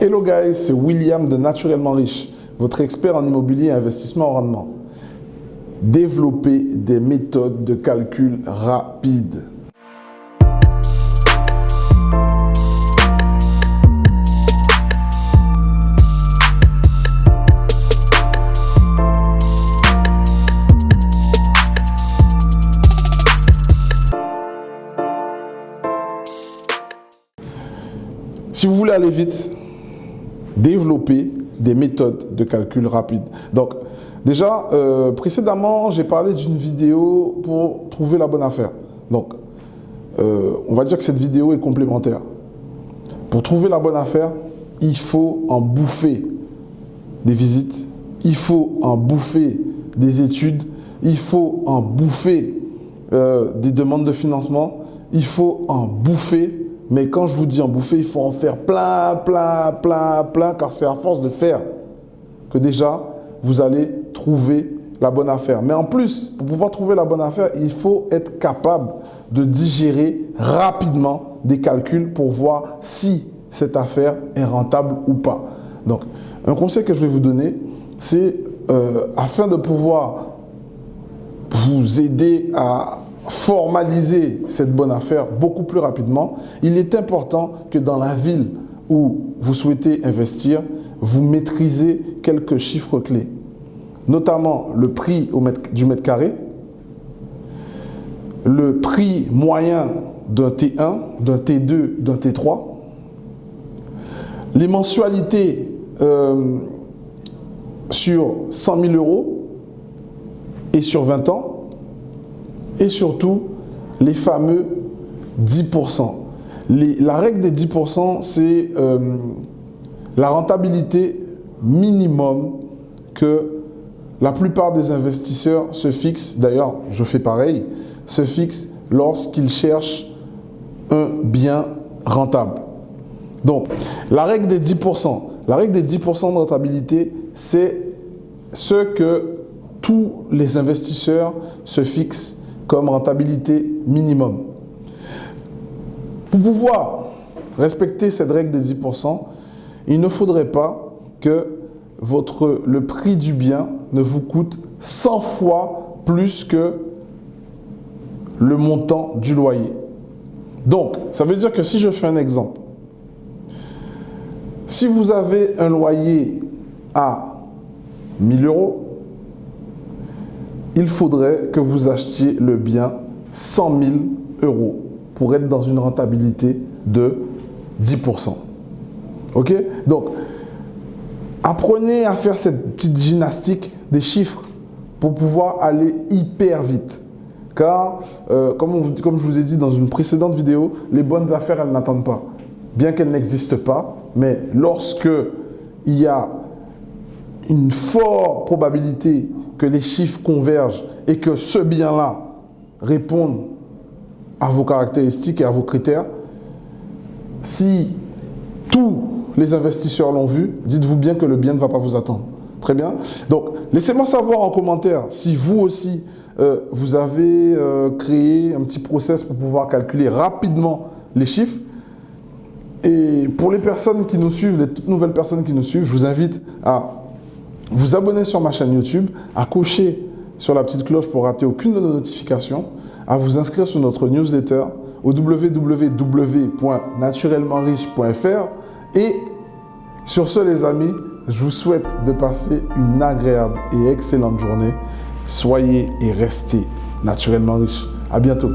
Hello guys, c'est William de Naturellement Riche, votre expert en immobilier et investissement en rendement. Développer des méthodes de calcul rapides. Si vous voulez aller vite, développer des méthodes de calcul rapide. Donc, déjà, précédemment, j'ai parlé d'une vidéo pour trouver la bonne affaire. Donc, on va dire que cette vidéo est complémentaire. Pour trouver la bonne affaire, il faut en bouffer des visites, il faut en bouffer des études, il faut en bouffer des demandes de financement, il faut en bouffer. Mais quand je vous dis en bouffer, il faut en faire plein, car c'est à force de faire que déjà, vous allez trouver la bonne affaire. Mais en plus, pour pouvoir trouver la bonne affaire, il faut être capable de digérer rapidement des calculs pour voir si cette affaire est rentable ou pas. Donc, un conseil que je vais vous donner, c'est afin de pouvoir vous aider à formaliser cette bonne affaire beaucoup plus rapidement, il est important que dans la ville où vous souhaitez investir, vous maîtrisez quelques chiffres clés, notamment le prix du mètre carré, le prix moyen d'un T1, d'un T2, d'un T3, les mensualités sur 100 000 euros et sur 20 ans, et surtout les fameux 10%. La règle des 10%, c'est la rentabilité minimum que la plupart des investisseurs se fixent, d'ailleurs je fais pareil, se fixent lorsqu'ils cherchent un bien rentable. Donc la règle des 10%, de rentabilité, c'est ce que tous les investisseurs se fixent comme rentabilité minimum. Pour pouvoir respecter cette règle des 10%, il ne faudrait pas que le prix du bien ne vous coûte 100 fois plus que le montant du loyer. Donc, ça veut dire que si je fais un exemple, si vous avez un loyer à 1 000 euros, il faudrait que vous achetiez le bien 100 000 euros pour être dans une rentabilité de 10%. Ok? Donc, apprenez à faire cette petite gymnastique des chiffres pour pouvoir aller hyper vite. Car, comme je vous ai dit dans une précédente vidéo, les bonnes affaires, elles n'attendent pas. Bien qu'elles n'existent pas, mais lorsque il y a une forte probabilité que les chiffres convergent et que ce bien-là réponde à vos caractéristiques et à vos critères, si tous les investisseurs l'ont vu, dites-vous bien que le bien ne va pas vous attendre. Très bien. Donc, laissez-moi savoir en commentaire si vous aussi, vous avez créé un petit process pour pouvoir calculer rapidement les chiffres. Et pour les personnes qui nous suivent, les toutes nouvelles personnes qui nous suivent, je vous invite à vous abonner sur ma chaîne YouTube, à cocher sur la petite cloche pour rater aucune de nos notifications, à vous inscrire sur notre newsletter au www.naturellementriche.fr. Et sur ce, les amis, je vous souhaite de passer une agréable et excellente journée. Soyez et restez naturellement riches. À bientôt.